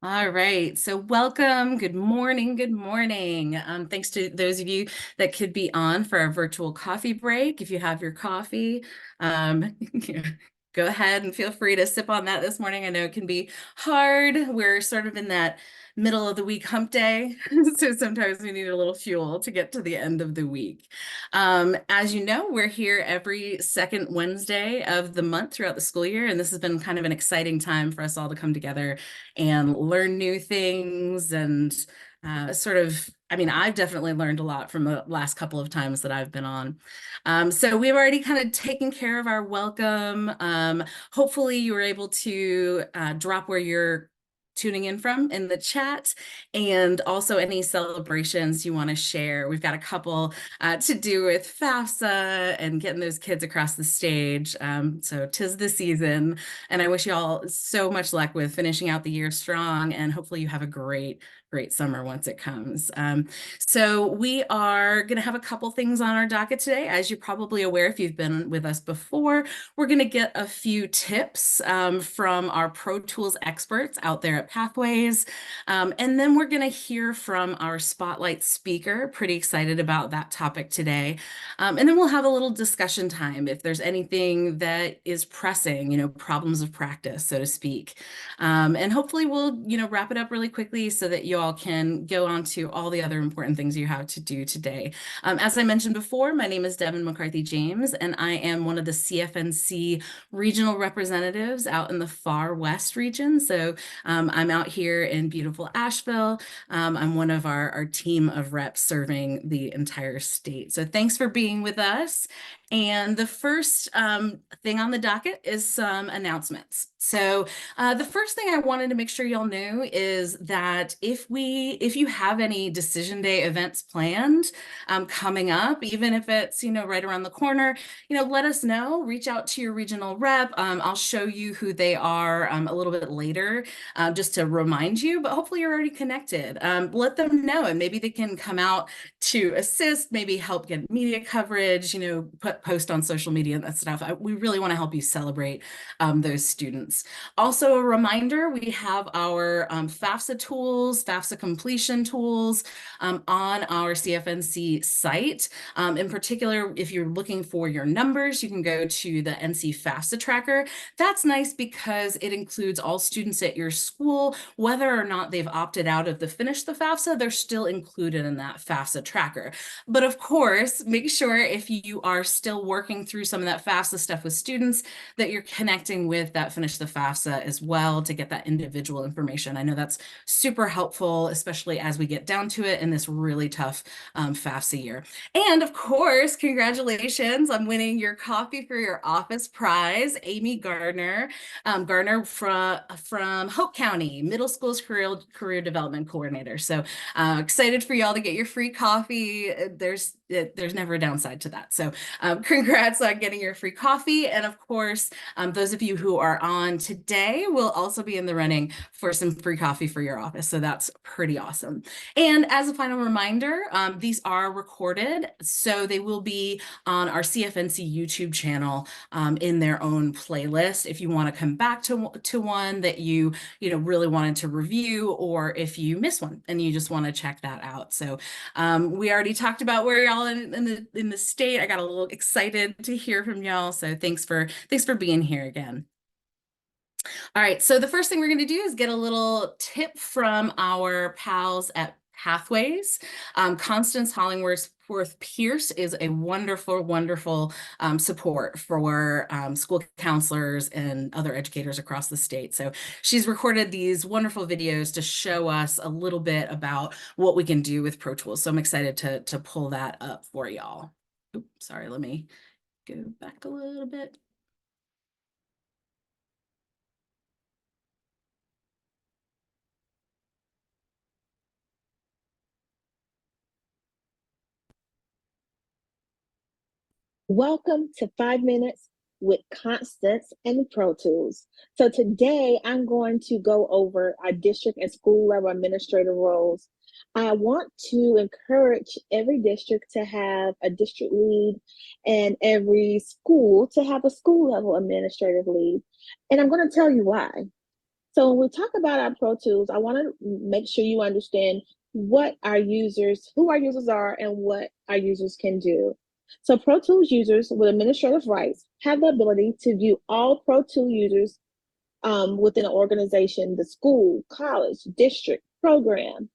All right, so welcome. Good morning. Good morning. Thanks to those of you that could be on for our virtual coffee break. If you have your coffee, um, go ahead and feel free to sip on that this morning. I know it can be hard. We're sort of in that middle of the week hump day, so sometimes we need a little fuel to get to the end of the week. As you know, we're here every second Wednesday of the month throughout the school year, and this has been kind of an exciting time for us all to come together and learn new things and I've definitely learned a lot from the last couple of times that I've been on. So we've already kind of taken care of our welcome. Hopefully you were able to drop where you're tuning in from in the chat, and also any celebrations you want to share. We've got a couple to do with FAFSA and getting those kids across the stage. So 'tis the season. And I wish you all so much luck with finishing out the year strong, and hopefully you have a great summer once it comes. So we are going to have a couple things on our docket today. As you're probably aware, if you've been with us before, we're going to get a few tips from our Pro Tools experts out there at Pathways. And then we're going to hear from our spotlight speaker. Pretty excited about that topic today. And then we'll have a little discussion time if there's anything that is pressing, problems of practice, so to speak. And hopefully we'll, wrap it up really quickly so that you all can go on to all the other important things you have to do today. As I mentioned before, my name is Devin McCarthy James, and I am one of the CFNC regional representatives out in the far west region. So I'm out here in beautiful Asheville. I'm one of our team of reps serving the entire state. So thanks for being with us. And the first thing on the docket is some announcements. So the first thing I wanted to make sure y'all knew is that if you have any decision day events planned coming up, even if it's right around the corner, let us know. Reach out to your regional rep. I'll show you who they are a little bit later, just to remind you. But hopefully you're already connected. Let them know, and maybe they can come out to assist, maybe help get media coverage. Post on social media and that stuff. We really want to help you celebrate those students. Also, a reminder, we have our FAFSA tools, FAFSA completion tools on our CFNC site. In particular, if you're looking for your numbers, you can go to the NC FAFSA tracker. That's nice because it includes all students at your school, whether or not they've opted out of the Finish the FAFSA, they're still included in that FAFSA tracker. But of course, make sure if you are still working through some of that FAFSA stuff with students that you're connecting with that Finish the FAFSA as well to get that individual information. I know that's super helpful, especially as we get down to it in this really tough FAFSA year. And of course, congratulations on winning your Coffee for Your Office prize, Amy Gardner. Gardner from Hope County, Middle School's Career Development Coordinator. So excited for y'all to get your free coffee. There's never a downside to that. So congrats on getting your free coffee. And of course, those of you who are on today will also be in the running for some free coffee for your office. So that's pretty awesome. And as a final reminder, these are recorded, so they will be on our CFNC YouTube channel in their own playlist. If you want to come back to one that you really wanted to review, or if you miss one and you just want to check that out. So we already talked about where y'all in the state. I got a little excited to hear from y'all. So thanks for being here again. All right, so the first thing we're going to do is get a little tip from our pals at Pathways. Constance Hollingworth Pierce is a wonderful support for school counselors and other educators across the state. So she's recorded these wonderful videos to show us a little bit about what we can do with Pro Tools. So I'm excited to pull that up for y'all. Oops, sorry, let me go back a little bit. Welcome to 5 Minutes with Constance and Pro Tools. So today I'm going to go over our district and school level administrative roles. I want to encourage every district to have a district lead and every school to have a school level administrative lead. And I'm going to tell you why. So when we talk about our Pro Tools, I want to make sure you understand what our users, who our users are, and what our users can do. So Pro Tools users with administrative rights have the ability to view all Pro Tool users within an organization, the school, college, district, program,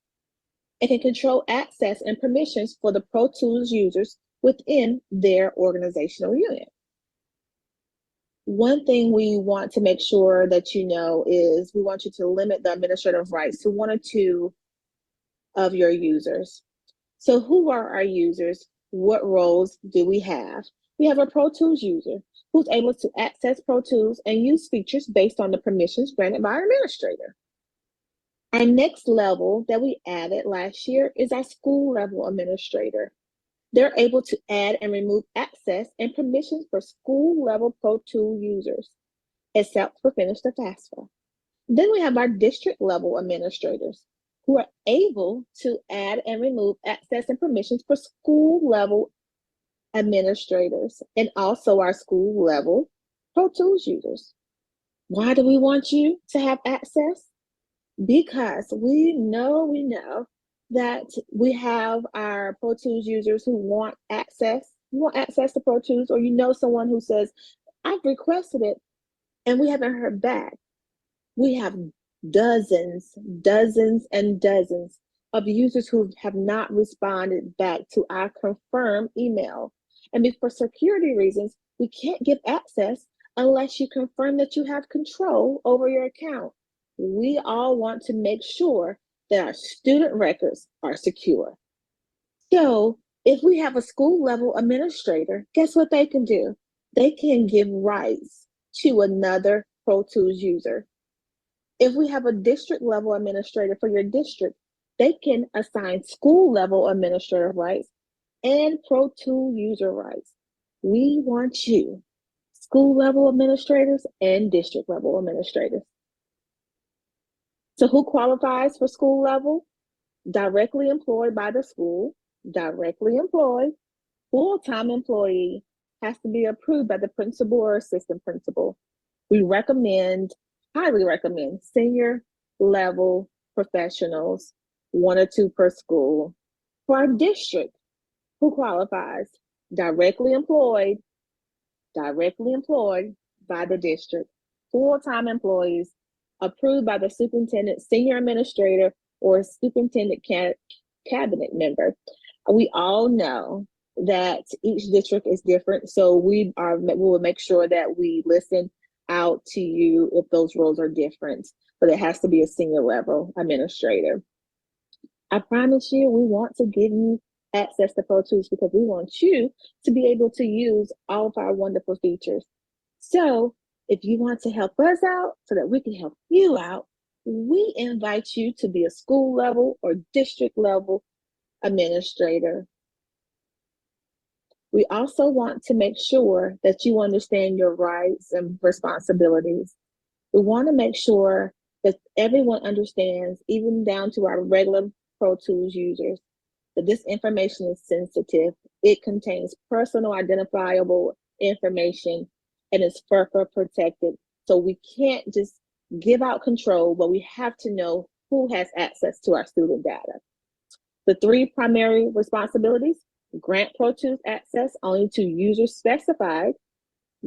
and can control access and permissions for the Pro Tools users within their organizational unit. One thing we want to make sure that you know is we want you to limit the administrative rights to one or two of your users. So who are our users? What roles do we have? We have a Pro Tools user who's able to access Pro Tools and use features based on the permissions granted by our administrator. Our next level that we added last year is our school level administrator. They're able to add and remove access and permissions for school level Pro Tool users, except for Finish the FAFSA. Then we have our district level administrators who are able to add and remove access and permissions for school level administrators and also our school level Pro Tools users. Why do we want you to have access? Because we know that we have our Pro Tools users who want access. You want access to Pro Tools, or you know someone who says, I've requested it and we haven't heard back. We have dozens and dozens of users who have not responded back to our confirm email. And for security reasons, we can't give access unless you confirm that you have control over your account. We all want to make sure that our student records are secure. So if we have a school level administrator, guess what they can do? They can give rights to another Pro Tools user. If we have a district level administrator for your district, they can assign school level administrative rights and Pro Tool user rights. We want you, school level administrators and district level administrators. So who qualifies for school level? Directly employed by the school, directly employed, full-time employee, has to be approved by the principal or assistant principal. We recommend, highly recommend, senior level professionals, one or two per school. For our district, who qualifies? Directly employed by the district, full-time employees, approved by the superintendent, senior administrator, or superintendent cabinet member. We all know that each district is different, so we will make sure that we listen out to you if those roles are different, but it has to be a senior level administrator. I promise you, we want to give you access to Pro Tools because we want you to be able to use all of our wonderful features. So if you want to help us out so that we can help you out, we invite you to be a school level or district level administrator. We also want to make sure that you understand your rights and responsibilities. We want to make sure that everyone understands, even down to our regular Pro Tools users, that this information is sensitive. It contains personal identifiable information and is FERPA protected. So we can't just give out control, but we have to know who has access to our student data. The three primary responsibilities: grant Pro Tools access only to users specified,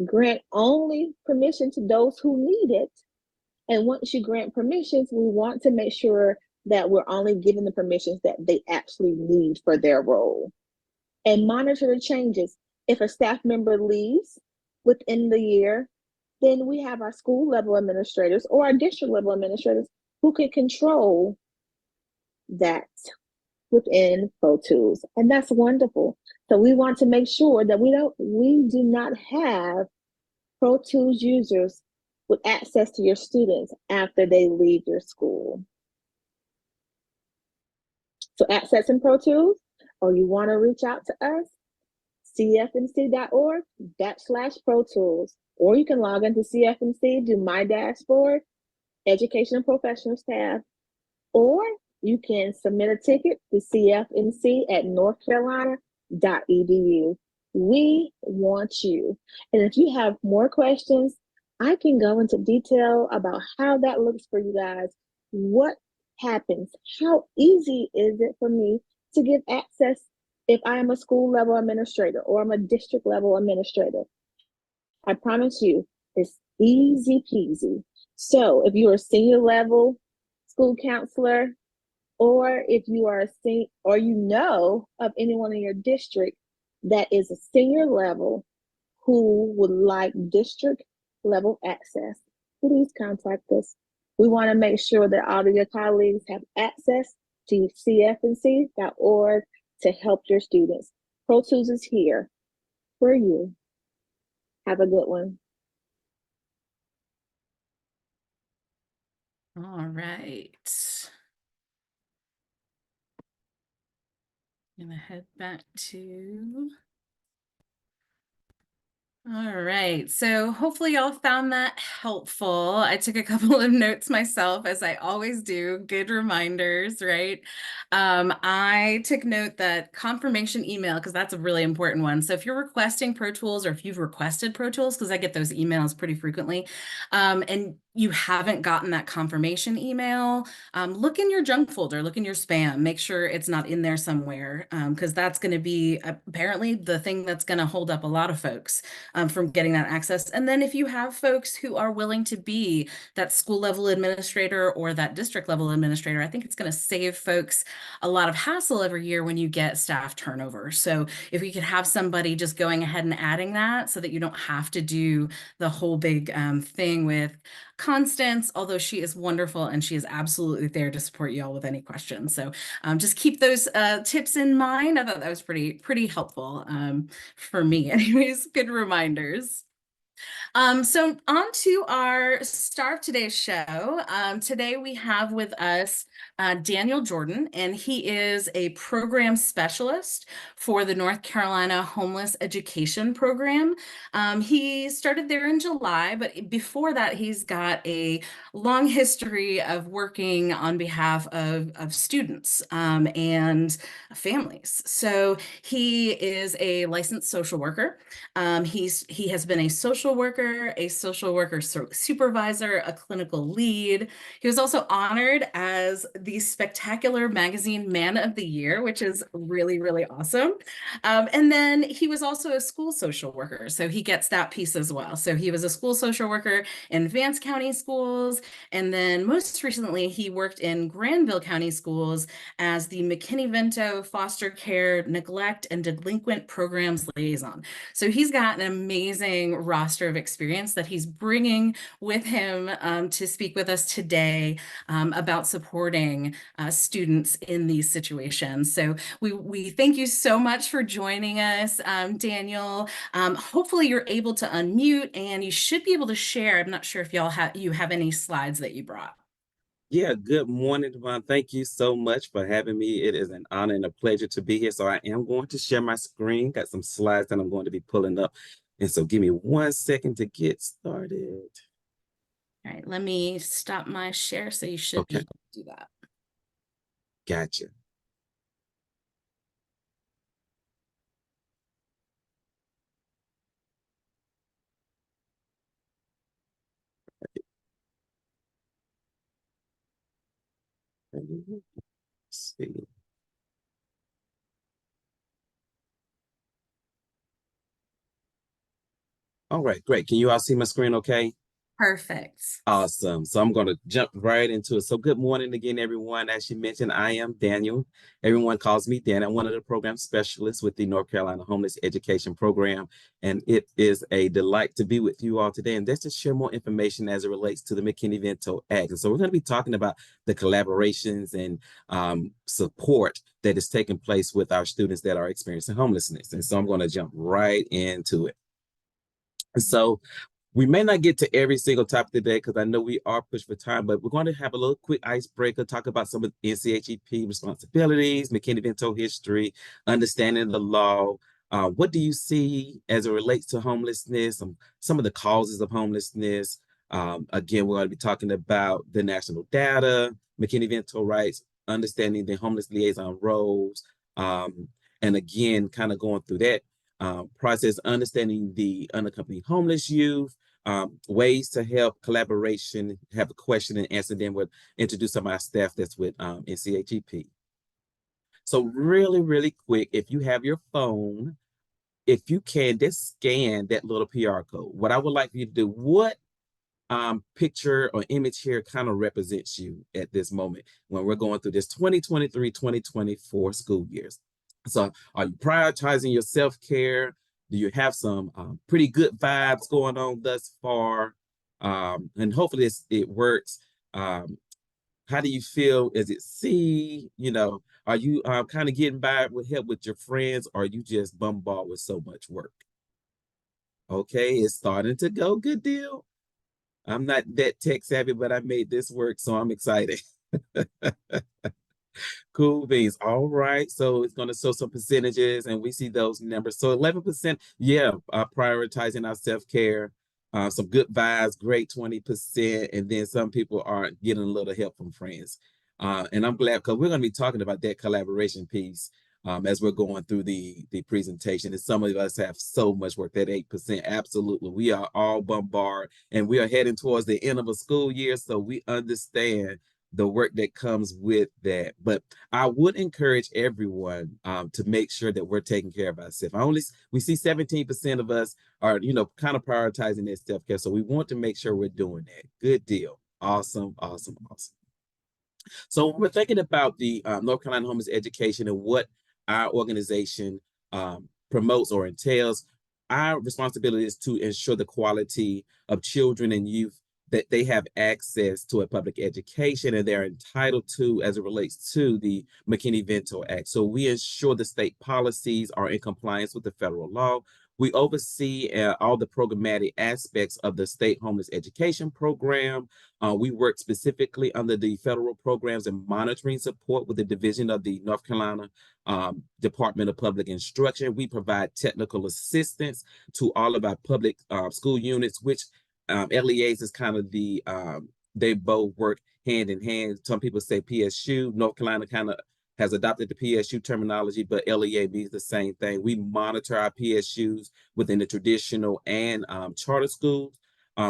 grant only permission to those who need it, and once you grant permissions, we want to make sure that we're only giving the permissions that they actually need for their role. And monitor the changes. If a staff member leaves within the year, then we have our school level administrators or our district level administrators who can control that within Pro Tools. And that's wonderful. So we want to make sure that we do not have Pro Tools users with access to your students after they leave your school. So accessing Pro Tools, or you want to reach out to us, cfnc.org/Pro Tools, or you can log into CFNC, do My Dashboard, Education and Professionals tab, or you can submit a ticket to cfnc@northcarolina.edu. We want you. And if you have more questions, I can go into detail about how that looks for you guys. What happens? How easy is it for me to give access if I am a school level administrator or I'm a district level administrator? I promise you, it's easy peasy. So if you're a senior level school counselor, or if you are a senior, or you know of anyone in your district that is a senior level who would like district level access, please contact us. We want to make sure that all of your colleagues have access to CFNC.org to help your students. Pro Tools is here for you. Have a good one. All right. I'm gonna head back to. All right, so hopefully y'all found that helpful. I took a couple of notes myself, as I always do. Good reminders, right? I took note that confirmation email, because that's a really important one. So if you're requesting Pro Tools, or if you've requested Pro Tools, because I get those emails pretty frequently, and you haven't gotten that confirmation email, look in your junk folder, look in your spam, make sure it's not in there somewhere, because that's going to be apparently the thing that's going to hold up a lot of folks from getting that access. And then if you have folks who are willing to be that school level administrator or that district level administrator, I think it's going to save folks a lot of hassle every year when you get staff turnover. So if we could have somebody just going ahead and adding that so that you don't have to do the whole big thing with Constance, although she is wonderful and she is absolutely there to support you all with any questions. So just keep those tips in mind. I thought that was pretty helpful for me. Anyways, good reminders. So on to our star of today's show. Today we have with us Daniel Jordan, and he is a program specialist for the North Carolina Homeless Education Program. He started there in July, but before that, he's got a long history of working on behalf of students and families. So he is a licensed social worker. He has been a social worker supervisor, a clinical lead. He was also honored as the Spectacular Magazine Man of the Year, which is really awesome. And then he was also a school social worker, so he gets that piece as well. So he was a school social worker in Vance County Schools, and then most recently he worked in Granville County Schools as the McKinney-Vento Foster Care Neglect and Delinquent Programs Liaison. So he's got an amazing roster of experience that he's bringing with him to speak with us today about supporting students in these situations. So we thank you so much for joining us, Daniel. Hopefully you're able to unmute and you should be able to share. I'm not sure if y'all have any slides that you brought. Yeah, good morning, Devon. Thank you so much for having me. It is an honor and a pleasure to be here. So I am going to share my screen. Got some slides that I'm going to be pulling up. And so give me 1 second to get started. All right, let me stop my share so you should be Okay, able to do that. gotcha. Let's see. All right, great. Can you all see my screen okay? Perfect. Awesome. So I'm going to jump right into it. So good morning again, everyone. As you mentioned, I am Daniel. Everyone calls me Dan. I'm one of the program specialists with the North Carolina Homeless Education Program. And it is a delight to be with you all today. And just to share more information as it relates to the McKinney-Vento Act. And so we're going to be talking about the collaborations and support that is taking place with our students that are experiencing homelessness. And so I'm going to jump right into it. So we may not get to every single topic today because I know we are pushed for time, but we're going to have a little quick icebreaker, talk about some of NCHEP responsibilities, McKinney-Vento history, understanding the law. What do you see as it relates to homelessness, some of the causes of homelessness? Again, we're going to be talking about the national data, McKinney-Vento rights, understanding the homeless liaison roles, and again, kind of going through that process, understanding the unaccompanied homeless youth, ways to help, collaboration, have a question and answer, then we'll introduce some of our staff that's with NCHEP. So really, really quick, if you have your phone, if you can, just scan that little PR code. What I would like you to do, what picture or image here kind of represents you at this moment when we're going through this 2023-2024 school years? So are you prioritizing your self-care? Do you have some pretty good vibes going on thus far? And hopefully it works. How do you feel? Is it C? Are you kind of getting by with help with your friends, or are you just bombarded with so much work? Okay, it's starting to go. Good deal. I'm not that tech savvy, but I made this work, so I'm excited. Cool beans. All right. So it's going to show some percentages, and we see those numbers. So 11%, yeah, prioritizing our self-care. Some good vibes, great 20%. And then some people are getting a little help from friends. And I'm glad because we're going to be talking about that collaboration piece as we're going through the presentation. And some of us have so much work, that 8%. Absolutely. We are all bombarded, and we are heading towards the end of a school year. So we understand the work that comes with that. But I would encourage everyone to make sure that we're taking care of ourselves. We see 17% of us are, kind of prioritizing their self-care. So we want to make sure we're doing that. Good deal. Awesome, awesome, awesome. So when we're thinking about the North Carolina Homeless Education and what our organization promotes or entails, our responsibility is to ensure the quality of children and youth, that they have access to a public education and they're entitled to as it relates to the McKinney-Vento Act. So we ensure the state policies are in compliance with the federal law. We oversee all the programmatic aspects of the state homeless education program. We work specifically under the federal programs and monitoring support with the division of the North Carolina Department of Public Instruction. We provide technical assistance to all of our public school units, which LEAs is kind of they both work hand in hand. Some people say PSU. North Carolina kind of has adopted the PSU terminology, but LEA means the same thing. We monitor our PSUs within the traditional and charter schools.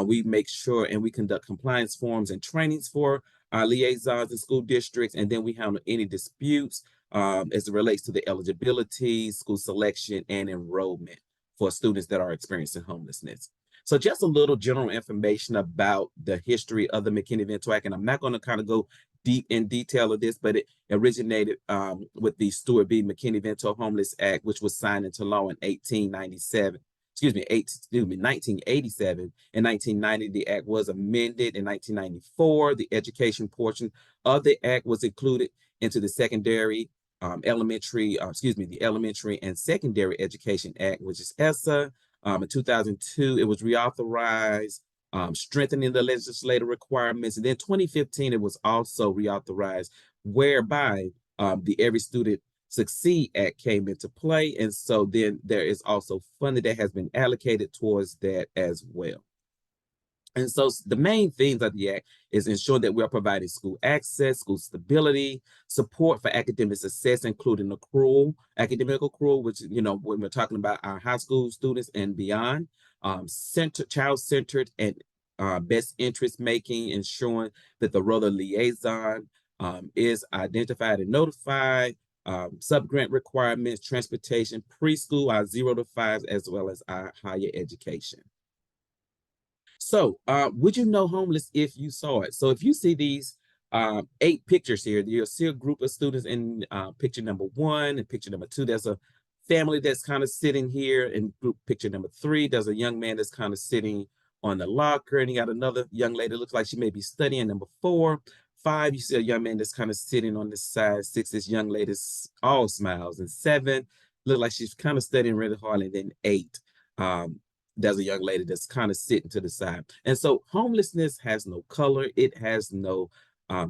We make sure and we conduct compliance forums and trainings for our liaisons in school districts, and then we handle any disputes as it relates to the eligibility, school selection, and enrollment for students that are experiencing homelessness. So just a little general information about the history of the McKinney-Vento Act, and I'm not going to kind of go deep in detail of this, but it originated with the Stuart B. McKinney-Vento Homeless Act, which was signed into law in 1987. Excuse me, 1987. In 1990, the act was amended. In 1994, the education portion of the act was included into the the Elementary and Secondary Education Act, which is ESSA. In 2002, it was reauthorized, strengthening the legislative requirements. And then 2015, it was also reauthorized, whereby the Every Student Succeed Act came into play. And so then there is also funding that has been allocated towards that as well. And so the main themes of the act is ensuring that we are providing school access, school stability, support for academic success, including academic accrual, which, when we're talking about our high school students and beyond, child-centered and best interest making, ensuring that the role of liaison is identified and notified, sub-grant requirements, transportation, preschool, our 0 to 5, as well as our higher education. So would you know homeless if you saw it? So if you see these 8 pictures here, you'll see a group of students in picture number 1 and picture number 2. There's a family that's kind of sitting here. In group picture number 3, there's a young man that's kind of sitting on the locker, and you got another young lady, looks like she may be studying. Number 4, 5, you see a young man that's kind of sitting on this side. 6, this young lady's all smiles. And 7, look like she's kind of studying really hard. And then 8, there's a young lady that's kind of sitting to the side. And so homelessness has no color. It has no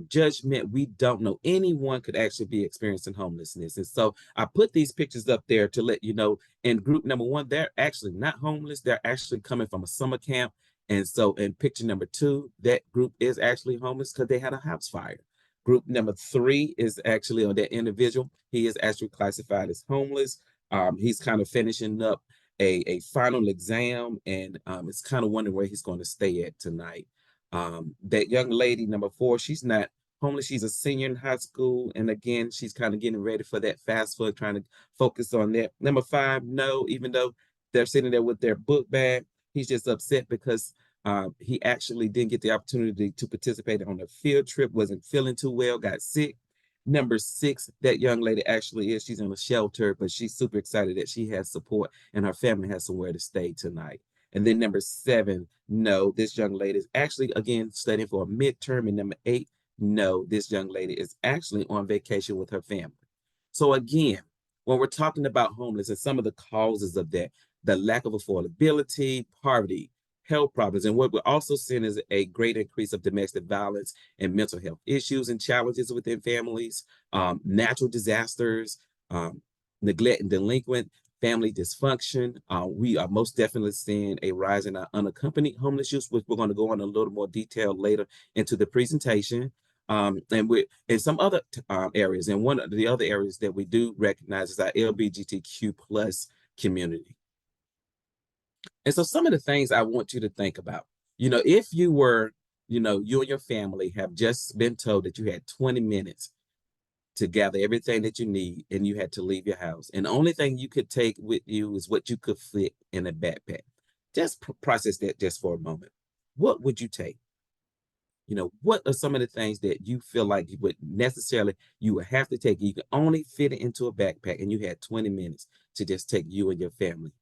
judgment. We don't know anyone could actually be experiencing homelessness. And so I put these pictures up there to let you know, in group number 1, they're actually not homeless. They're actually coming from a summer camp. And so in picture number 2, that group is actually homeless because they had a house fire. Group number 3 is actually, on that individual, he is actually classified as homeless. He's kind of finishing up a final exam, and is kind of wondering where he's going to stay at tonight. That young lady, number 4, she's not homeless. She's a senior in high school. And again, she's kind of getting ready for that FAFSA, trying to focus on that. Number 5, no, even though they're sitting there with their book bag, he's just upset because he actually didn't get the opportunity to participate on a field trip, wasn't feeling too well, got sick. Number 6, that young lady actually she's in a shelter, but she's super excited that she has support and her family has somewhere to stay tonight. And then number 7, no, this young lady is actually, again, studying for a midterm. And number 8, no, this young lady is actually on vacation with her family. So again, when we're talking about homeless and some of the causes of that, the lack of affordability, poverty, health problems, and what we're also seeing is a great increase of domestic violence and mental health issues and challenges within families, natural disasters, neglect and delinquent, family dysfunction. We are most definitely seeing a rise in our unaccompanied homeless youth, which we're going to go on a little more detail later into the presentation. And we're in some other areas. And one of the other areas that we do recognize is our LGBTQ plus community. And so some of the things I want you to think about, if you were, you and your family have just been told that you had 20 minutes to gather everything that you need and you had to leave your house. And the only thing you could take with you is what you could fit in a backpack. Just process that just for a moment. What would you take? What are some of the things that you feel like you would necessarily, you would have to take? You can only fit it into a backpack and you had 20 minutes to just take you and your family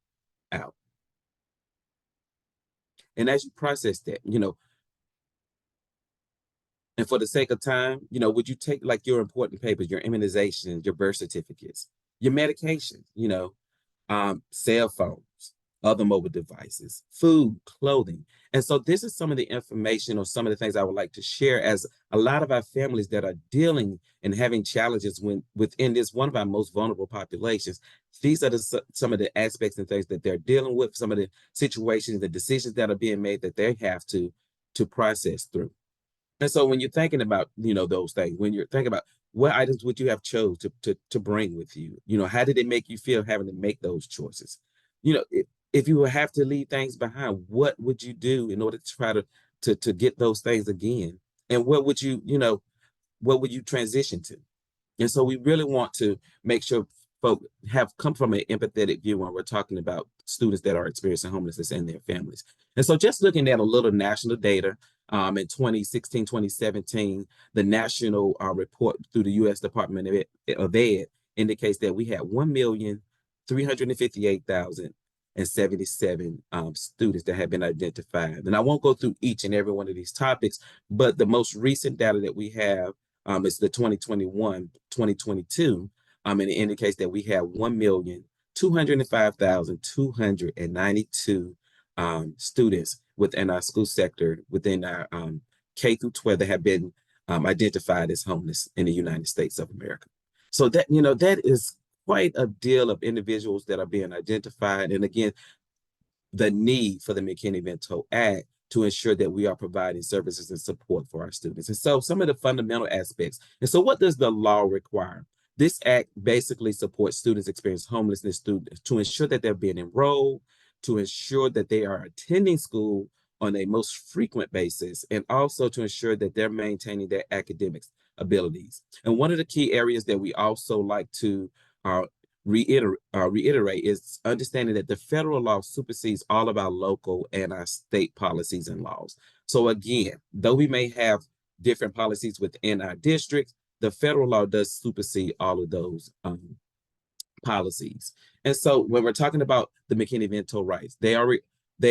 out. And as you process that, and for the sake of time, would you take like your important papers, your immunizations, your birth certificates, your medications, cell phones, other mobile devices, food, clothing. And so this is some of the information or some of the things I would like to share as a lot of our families that are dealing and having challenges within this one of our most vulnerable populations. These are some of the aspects and things that they're dealing with, some of the situations, the decisions that are being made that they have to process through. And so when you're thinking about, those things, when you're thinking about what items would you have chose to bring with you, how did it make you feel having to make those choices? If you would have to leave things behind, what would you do in order to try to get those things again? And what would what would you transition to? And so we really want to make sure folks have come from an empathetic view when we're talking about students that are experiencing homelessness and their families. And so just looking at a little national data, in 2016, 2017, the national report through the U.S. Department of Ed indicates that we had 1,358,077 students that have been identified. And I won't go through each and every one of these topics, but the most recent data that we have is the 2021, 2022, and it indicates that we have 1,205,292 students within our school sector, within our K through 12 that have been identified as homeless in the United States of America. So that, that is quite a deal of individuals that are being identified. And again, the need for the McKinney-Vento Act to ensure that we are providing services and support for our students. And so some of the fundamental aspects. And so what does the law require? This act basically supports students experiencing homelessness to ensure that they're being enrolled, to ensure that they are attending school on a most frequent basis, and also to ensure that they're maintaining their academic abilities. And one of the key areas that we also like to reiterate is understanding that the federal law supersedes all of our local and our state policies and laws. So again, though we may have different policies within our districts, the federal law does supersede all of those policies. And so when we're talking about the McKinney-Vento rights, they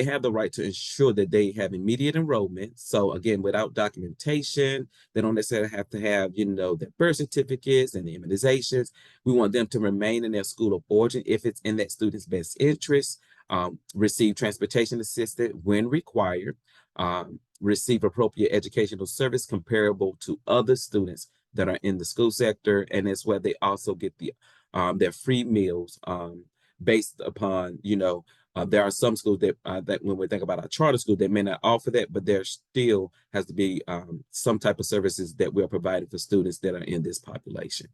have the right to ensure that they have immediate enrollment. So again, without documentation, they don't necessarily have to have, their birth certificates and the immunizations. We want them to remain in their school of origin if it's in that student's best interest, receive transportation assistance when required, receive appropriate educational service comparable to other students that are in the school sector. And that's where they also get their free meals based upon, there are some schools that when we think about our charter school, they may not offer that, but there still has to be some type of services that we're providing for students that are in this population.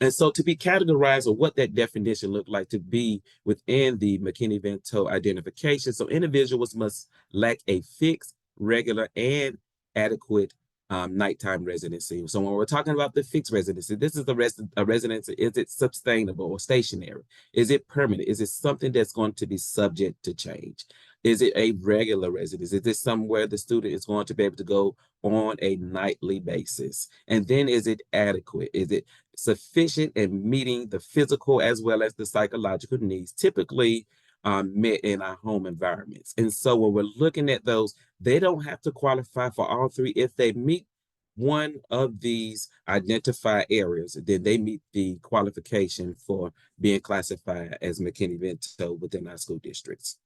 And so to be categorized or what that definition looked like to be within the McKinney-Vento identification. So individuals must lack a fixed, regular, and adequate nighttime residency. So when we're talking about the fixed residency, this is a residency. Is it sustainable or stationary? Is it permanent? Is it something that's going to be subject to change? Is it a regular residence? Is it somewhere the student is going to be able to go on a nightly basis? And then is it adequate? Is it sufficient in meeting the physical as well as the psychological needs typically met in our home environments? And so when we're looking at those, they don't have to qualify for all three. If they meet one of these identified areas, then they meet the qualification for being classified as McKinney-Vento within our school districts.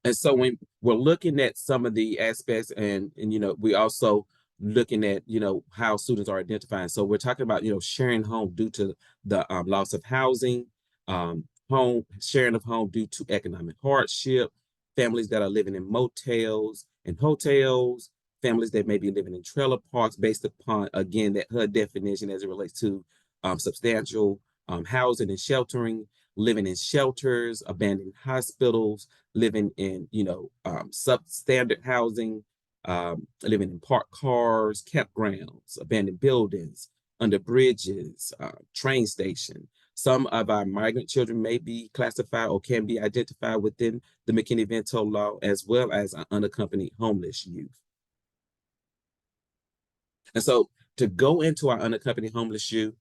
And so when we're looking at some of the aspects and we also looking at, how students are identifying. So we're talking about, sharing home due to the loss of housing, sharing of home due to economic hardship, families that are living in motels and hotels, families that may be living in trailer parks based upon, again, that HUD definition as it relates to substantial housing and sheltering, living in shelters, abandoned hospitals, living in, substandard housing, living in parked cars, campgrounds, abandoned buildings, under bridges, train station. Some of our migrant children may be classified or can be identified within the McKinney-Vento law, as well as unaccompanied homeless youth. And so to go into our unaccompanied homeless youth,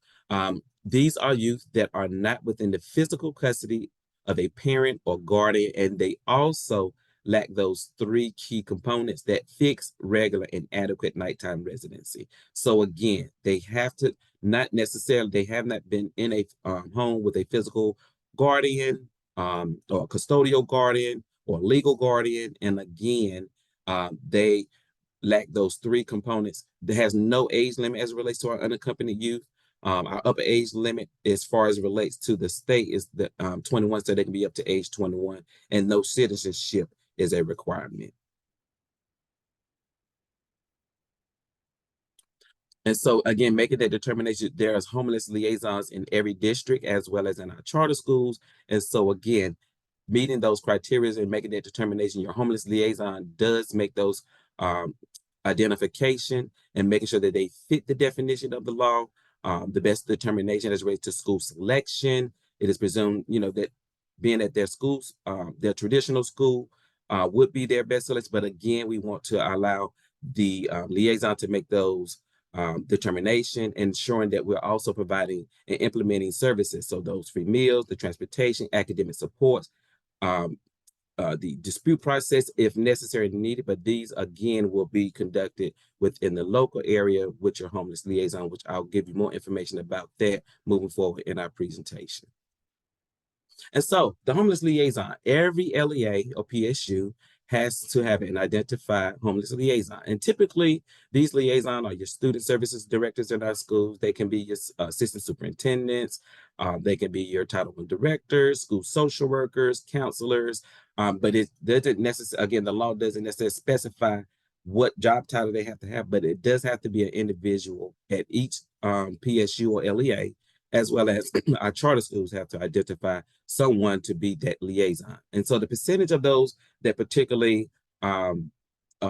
these are youth that are not within the physical custody of a parent or guardian, and they also lack those three key components: that fixed, regular, and adequate nighttime residency. So again, they have to they have not been in a home with a physical guardian or custodial guardian or legal guardian. And again, they lack those three components. There has no age limit as it relates to our unaccompanied youth. Our upper age limit as far as it relates to the state is the 21, so they can be up to age 21, and no citizenship is a requirement. And so again, making that determination, there's homeless liaisons in every district as well as in our charter schools. And so again, meeting those criteria and making that determination, your homeless liaison does make those identification and making sure that they fit the definition of the law. The best determination as relates to school selection. It is presumed, that being at their schools, their traditional school would be their best selection. But again, we want to allow the liaison to make those determination, ensuring that we're also providing and implementing services. So those free meals, the transportation, academic supports, the dispute process if necessary and needed, but these again will be conducted within the local area with your homeless liaison, which I'll give you more information about that moving forward in our presentation. And so the homeless liaison, every LEA or PSU has to have an identified homeless liaison. And typically these liaisons are your student services directors in our schools. They can be your assistant superintendents. They can be your Title I directors, school social workers, counselors. But it doesn't necessarily, again, the law doesn't necessarily specify what job title they have to have, but it does have to be an individual at each PSU or LEA, as well as our charter schools have to identify someone to be that liaison. And so the percentage of those that particularly are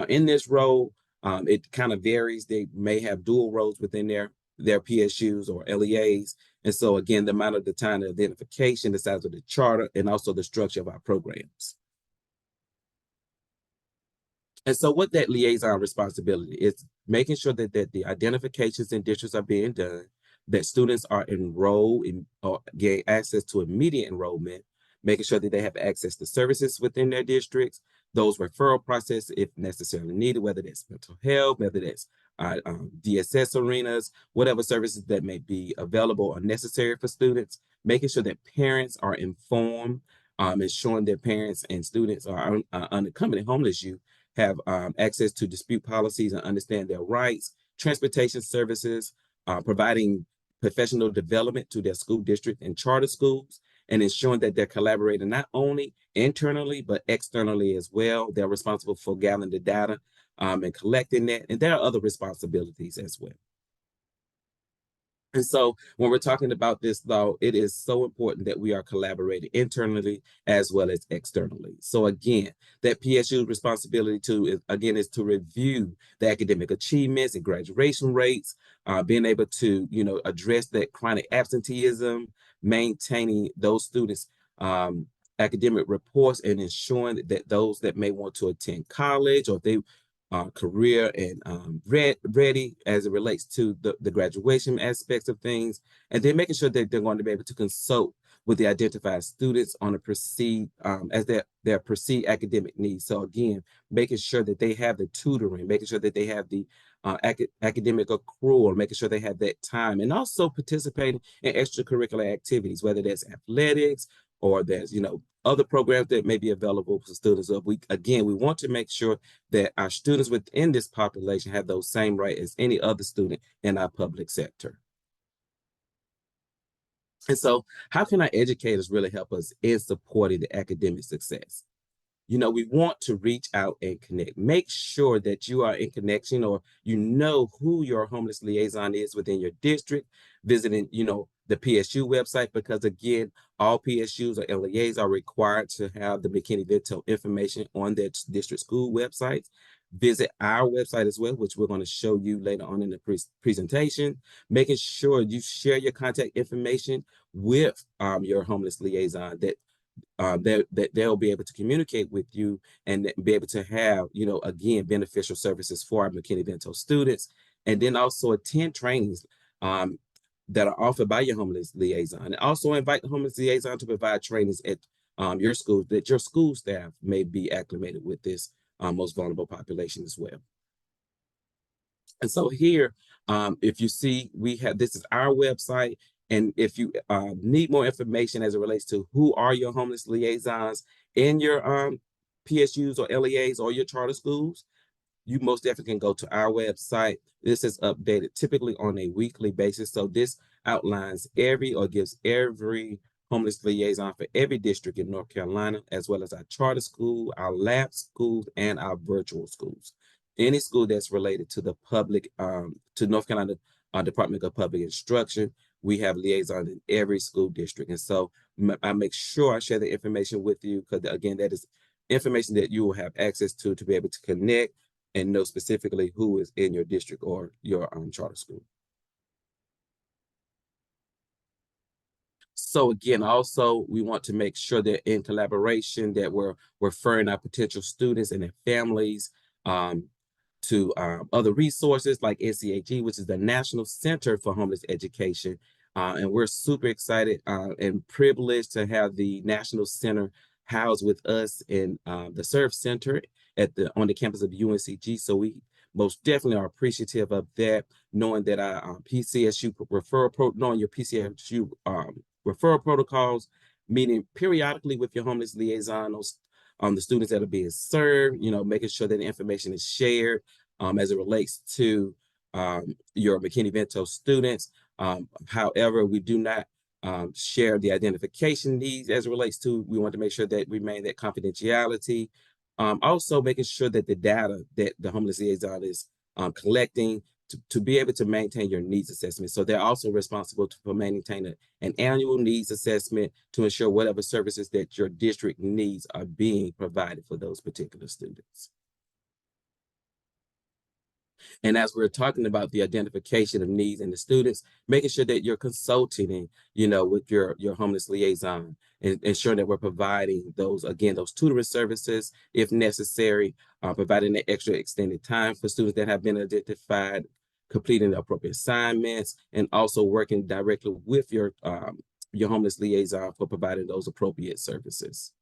in this role, it kind of varies. They may have dual roles within their PSUs or LEAs. And so again, the amount of the time, the identification, the size of the charter, and also the structure of our programs. And so what that liaison responsibility is, making sure that the identifications in districts are being done, that students are enrolled in or gain access to immediate enrollment, making sure that they have access to services within their districts, those referral process if necessarily needed, whether that's mental health, whether that's DSS arenas, whatever services that may be available or necessary for students, making sure that parents are informed, ensuring that parents and students are unaccompanied homeless youth have access to dispute policies and understand their rights, transportation services, providing professional development to their school district and charter schools, and ensuring that they're collaborating not only internally, but externally as well. They're responsible for gathering the data and collecting that. And there are other responsibilities as well. And so when we're talking about this, though, it is so important that we are collaborating internally as well as externally. So again, that PSU responsibility is to review the academic achievements and graduation rates, being able to, address that chronic absenteeism, maintaining those students' academic reports, and ensuring that those that may want to attend college, or if they career and ready as it relates to the graduation aspects of things, and then making sure that they're going to be able to consult with the identified students on a perceived as their perceived academic needs. So again, making sure that they have the tutoring, making sure that they have the academic accrual, making sure they have that time, and also participating in extracurricular activities, whether that's athletics or there's other programs that may be available for students. So we want to make sure that our students within this population have those same rights as any other student in our public sector. And so how can our educators really help us in supporting the academic success? We want to reach out and connect. Make sure that you are in connection, or who your homeless liaison is within your district, visiting, the PSU website, because again, all PSUs or LEAs are required to have the McKinney-Vento information on their district school websites. Visit our website as well, which we're going to show you later on in the presentation, making sure you share your contact information with your homeless liaison, that they'll be able to communicate with you and be able to have, again, beneficial services for our McKinney-Vento students, and then also attend trainings that are offered by your homeless liaison. And also invite the homeless liaison to provide trainings at your school, that your school staff may be acclimated with this most vulnerable population as well. And so here, if you see, this is our website. And if you need more information as it relates to who are your homeless liaisons in your PSUs or LEAs or your charter schools, you most definitely can go to our website. This is updated typically on a weekly basis. So this outlines gives every homeless liaison for every district in North Carolina, as well as our charter school, our lab schools, and our virtual schools. Any school that's related to the public, to North Carolina Department of Public Instruction, we have liaisons in every school district. And so I make sure I share the information with you, because again, that is information that you will have access to be able to connect and know specifically who is in your district or your charter school. So again, also, we want to make sure that in collaboration that we're referring our potential students and their families to other resources like NCAG, which is the National Center for Homeless Education. And we're super excited and privileged to have the National Center housed with us in the Serve Center on the campus of UNCG. So we most definitely are appreciative of that, knowing that our knowing your PCSU referral protocols, meeting periodically with your homeless liaison on the students that are being served, making sure that the information is shared as it relates to your McKinney-Vento students. However, we do not share the identification needs as it relates to, we want to make sure that we maintain that confidentiality. Also making sure that the data that the homeless liaison is collecting to be able to maintain your needs assessment. So they're also responsible for maintaining an annual needs assessment to ensure whatever services that your district needs are being provided for those particular students. And as we're talking about the identification of needs in the students, making sure that you're consulting, with your homeless liaison, and ensuring that we're providing those tutoring services if necessary, providing the extra extended time for students that have been identified, completing the appropriate assignments, and also working directly with your homeless liaison for providing those appropriate services.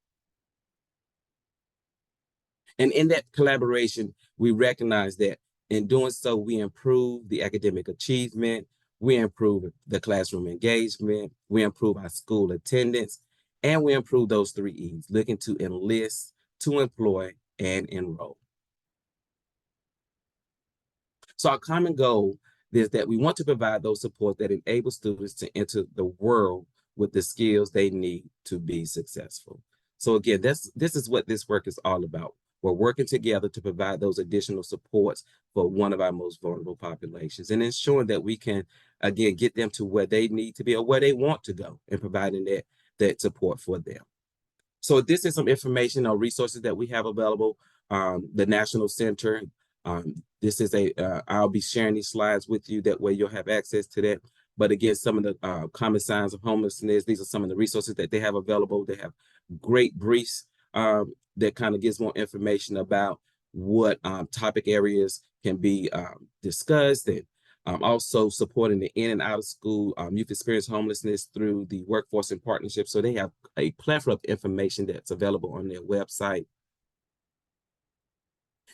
And in that collaboration, we recognize that in doing so, we improve the academic achievement, we improve the classroom engagement, we improve our school attendance, and we improve those 3 E's, looking to enlist, to employ, and enroll. So our common goal is that we want to provide those supports that enable students to enter the world with the skills they need to be successful. So again, this is what this work is all about. We're working together to provide those additional supports for one of our most vulnerable populations, and ensuring that we can again, get them to where they need to be or where they want to go and providing that support for them. So this is some information or resources that we have available. The National Center. This is I'll be sharing these slides with you. That way you'll have access to that. But again, some of the common signs of homelessness, these are some of the resources that they have available. They have great briefs that kind of gives more information about what topic areas can be discussed, and also supporting the in and out of school youth experience homelessness through the workforce and partnership. So they have a plethora of information that's available on their website.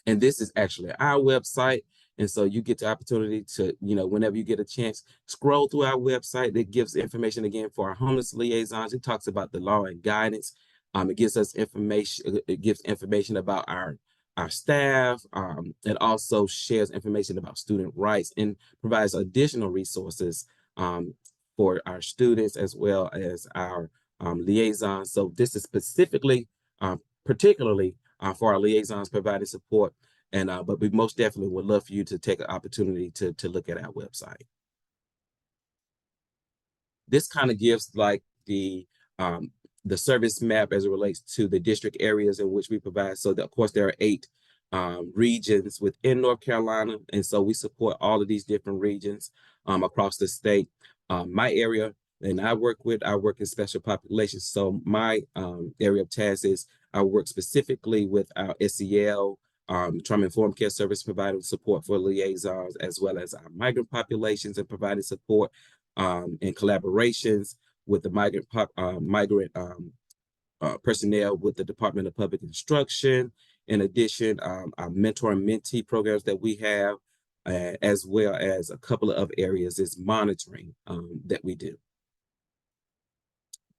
And this is actually our website. And so you get the opportunity to, whenever you get a chance, scroll through our website. It gives information again for our homeless liaisons. It talks about the law and guidance. It gives us information. It gives information about our staff. It also shares information about student rights and provides additional resources for our students as well as our liaisons. So this is specifically, particularly for our liaisons providing support. And but we most definitely would love for you to take an opportunity to look at our website. This kind of gives like the service map as it relates to the district areas in which we provide. So that, of course, there are 8 regions within North Carolina. And so we support all of these different regions across the state. My area and I work in special populations. So my area of task is I work specifically with our SEL, trauma-informed care service, providing support for liaisons, as well as our migrant populations and providing support in collaborations with the migrant personnel with the Department of Public Instruction. In addition, our mentor and mentee programs that we have, as well as a couple of areas is monitoring that we do.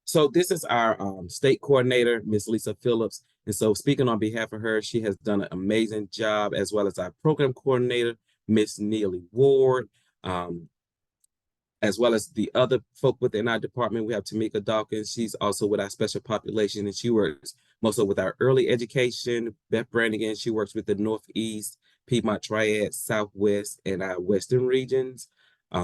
So this is our state coordinator, Ms. Lisa Phillips. And so speaking on behalf of her, she has done an amazing job, as well as our program coordinator, Ms. Neely Ward, as well as the other folk within our department. We have Tamika Dawkins. She's also with our special population, and she works mostly with our early education. Beth Brannigan, she works with the Northeast, Piedmont Triad, Southwest, and our Western regions.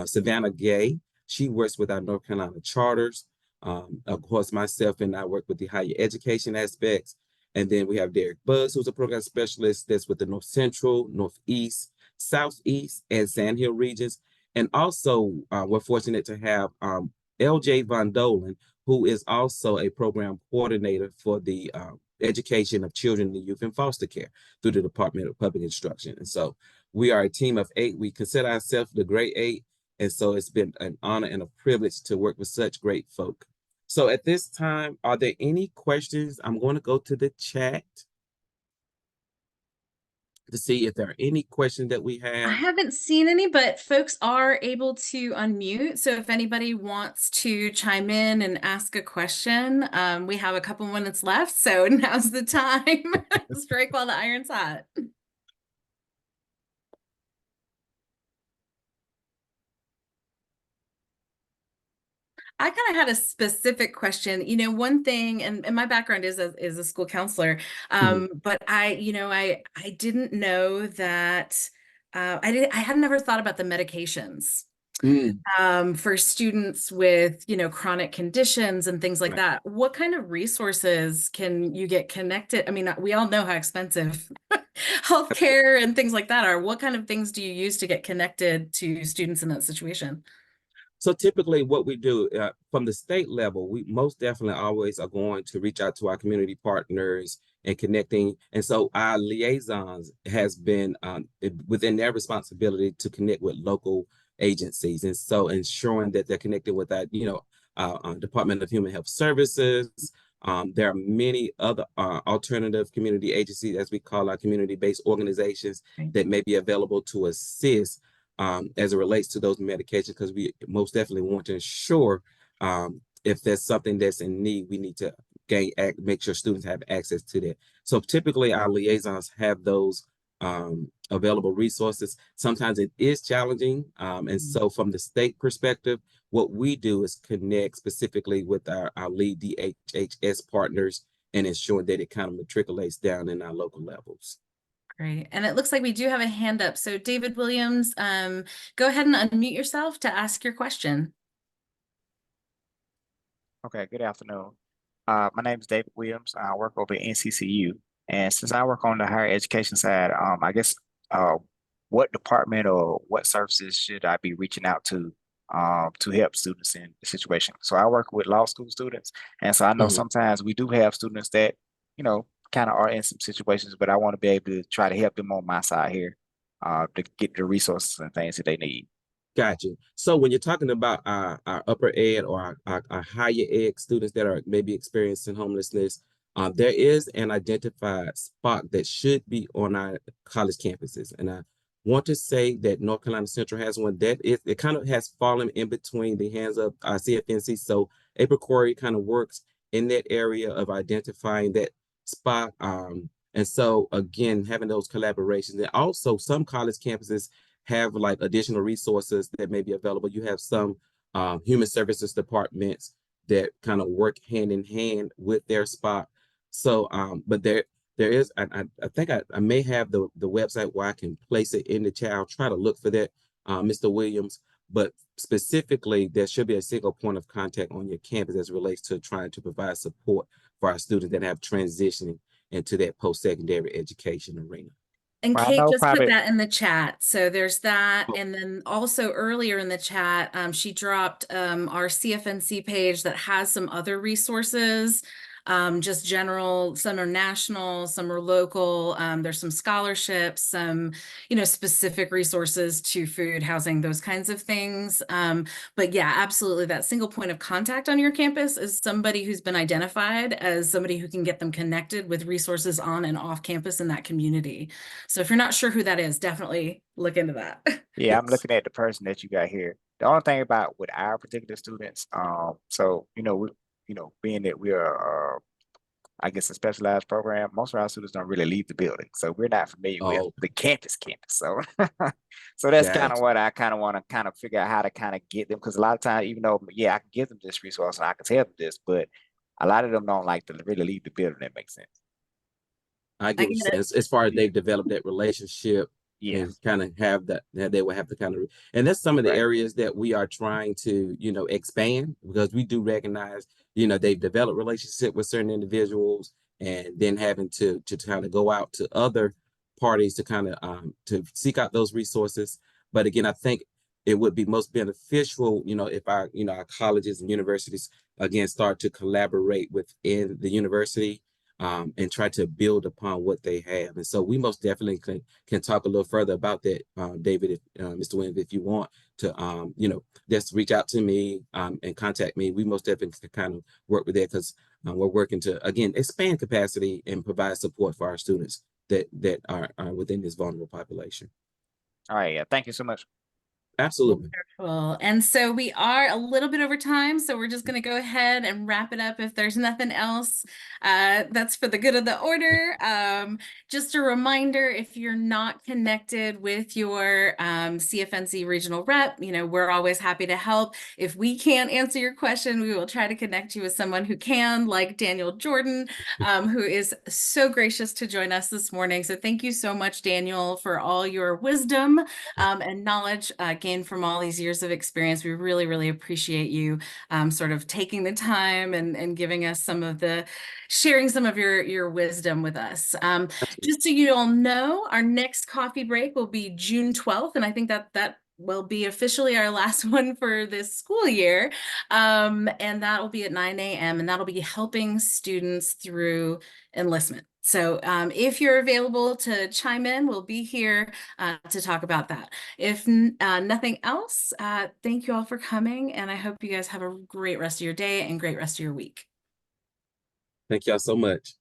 Savannah Gay, she works with our North Carolina charters. Of course, myself and I work with the higher education aspects. And then we have Derek Buzz, who's a program specialist that's with the North Central, Northeast, Southeast, and Sand Hill regions. And also, we're fortunate to have LJ Von Dolan, who is also a program coordinator for the education of children and youth in foster care through the Department of Public Instruction. And so we are a team of 8. We consider ourselves the Great 8. And so it's been an honor and a privilege to work with such great folk. So at this time, are there any questions? I'm going to go to the chat to see if there are any questions that we have. I haven't seen any, but folks are able to unmute. So if anybody wants to chime in and ask a question, we have a couple minutes left. So now's the time. Strike while the iron's hot. I kind of had a specific question. One thing, and my background is a school counselor, but I didn't know that I had never thought about the medications for students with chronic conditions and things like that. What kind of resources can you get connected? I mean, we all know how expensive healthcare and things like that are. What kind of things do you use to get connected to students in that situation? So typically what we do from the state level, we most definitely always are going to reach out to our community partners and connecting. And so our liaisons has been within their responsibility to connect with local agencies. And so ensuring that they're connected with that, Department of Human Health Services. There are many other alternative community agencies, as we call our community-based organizations, that may be available to assist as it relates to those medications, because we most definitely want to ensure if there's something that's in need, we need to make sure students have access to that. So typically our liaisons have those available resources. Sometimes it is challenging. And so from the state perspective, what we do is connect specifically with our lead DHHS partners and ensuring that it kind of matriculates down in our local levels. Great. And it looks like we do have a hand up. So David Williams, go ahead and unmute yourself to ask your question. Okay, good afternoon. My name is David Williams. I work over at NCCU. And since I work on the higher education side, I guess what department or what services should I be reaching out to help students in the situation? So I work with law school students. And so I know Mhm. sometimes we do have students that, kind of are in some situations, but I want to be able to try to help them on my side here to get the resources and things that they need. Got you. So when you're talking about our upper ed or our higher ed students that are maybe experiencing homelessness, there is an identified spot that should be on our college campuses. And I want to say that North Carolina Central has one that it kind of has fallen in between the hands of CFNC. So April Corey kind of works in that area of identifying that spot. And so again, having those collaborations, and also some college campuses have like additional resources that may be available. You have some human services departments that kind of work hand in hand with their spot. So, but there is, I think I may have the website where I can place it in the chat. I'll try to look for that, Mr. Williams. But specifically, there should be a single point of contact on your campus as it relates to trying to provide support for our students that have transitioning into that post-secondary education arena. And Well, I Kate know just put probably, that in the chat. So there's that. Oh, And then also earlier in the chat, she dropped our CFNC page that has some other resources, just general, some are national, some are local. There's some scholarships, some, specific resources to food, housing, those kinds of things. But yeah, absolutely. That single point of contact on your campus is somebody who's been identified as somebody who can get them connected with resources on and off campus in that community. So if you're not sure who that is, definitely look into that. yeah, I'm yes. looking at the person that you got here. The only thing about with our particular students, so being that we are, I guess, a specialized program, most of our students don't really leave the building, so we're not familiar with Oh, the campus. So, so that's kind of gotcha. what I kind of want to kind of figure out how to kind of get them, because a lot of times, even though yeah, I can give them this resource and I can tell them this, but a lot of them don't like to really leave the building. That makes sense. I I get what get you're saying. it. As far as they've developed that relationship Yeah, and kind of have that they will have to kind of, and that's some of the right. areas that we are trying to, expand because we do recognize, they've developed relationship with certain individuals and then having to kind of go out to other parties to kind of to seek out those resources. But again, I think it would be most beneficial, if our colleges and universities again start to collaborate within the university and try to build upon what they have. And so we most definitely can talk a little further about that, David, Mr. Williams, if you want to, just reach out to me and contact me. We most definitely can kind of work with that because we're working to, again, expand capacity and provide support for our students that are within this vulnerable population. All right. Yeah. Thank you so much. Absolutely. Wonderful. And so we are a little bit over time, so we're just going to go ahead and wrap it up if there's nothing else. That's for the good of the order. Just a reminder, if you're not connected with your CFNC regional rep, we're always happy to help. If we can't answer your question, we will try to connect you with someone who can, like Daniel Jordan, who is so gracious to join us this morning. So thank you so much, Daniel, for all your wisdom and knowledge gained from all these years of experience. We really, really appreciate you sort of taking the time and giving us sharing some of your wisdom with us. Absolutely. Just so you all know, our next coffee break will be June 12th, and I think that will be officially our last one for this school year. And that will be at 9 a.m. and that'll be helping students through enlistment. So if you're available to chime in, we'll be here to talk about that. If nothing else, thank you all for coming, and I hope you guys have a great rest of your day and great rest of your week. Thank y'all so much.